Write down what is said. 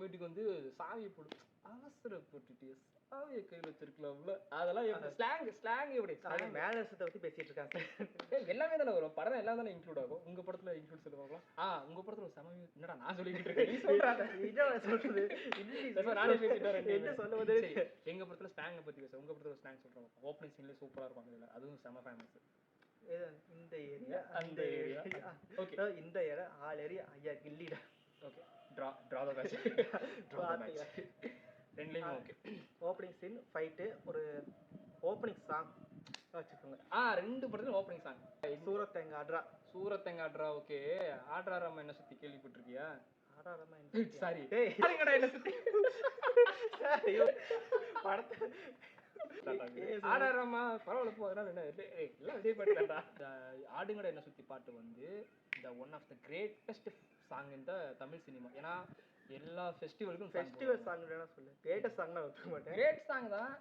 அப்புறமேட்டுக்கு வந்து சாவியை போடு அவசரப்பட்டுட்டு சாவியை கையில் வச்சிருக்கலாம்ல அதெல்லாம் ஸ்லாங் எப்படி மேனர்ஸத்தை பத்தி பேசிட்டு இருக்காங்க. எல்லாமே தானே வரும் படம் எல்லாம் தானே இன்க்ளூட் ஆகும். உங்க படத்துல இன்க்ளூட் சொல்லுவாங்களா? உங்க படத்துல ஒரு சமயம் என்னடா நான் சொல்லிக்கிட்டு இருக்கேன் நீ சொல்றாங்க சொல்றது நானே பேசிட்டு என்ன சொல்லுவது. எங்க படத்துல ஸ்லாங்கை பத்தி பேச உங்க படத்துல ஸ்லாங் சொல்றோம். ஓப்பனிங் சீன்ல சூப்பரா இருப்பாங்க இதுல அதுவும் செம ஃபேமஸ். இந்த ஏரியா அந்த ஏரியா ஓகே இந்த இடம் ஆல் ஏரியா ஐயா கில்லிடா. ஓகே ட்ரா தி மேட்ச் ரெண்டுலயும் ஓகே. ஓப்பனிங் சீன் ஃபைட் ஒரு ஓப்பனிங் சாங் வச்சுக்கோங்க. ரெண்டு படத்துல ஓப்பனிங் சாங் சூரத்தெங்க ஆட்ரா ஓகே. ஆட்ராராம என்ன சுத்தி கேள்விப்பட்டிருக்கியா? ஆட்ராராம சாரி என்ன சுத்தி படத்தை ஆடாராமா பரவாயில்ல போ அதனால என்ன எல்லாம் விஜய் பாட்டுடா. ஆடுங்கட என்ன சுத்தி பாட்டு வந்து the one of the greatest song in the Tamil cinema. ஏன்னா எல்லா ஃபெஸ்டிவலுக்கும் ஃபெஸ்டிவல் சாங் சொல்லு கிரேட்டஸ்ட் சாங்னா ஒத்துக்க மாட்டேன். கிரேட் சாங் தான்.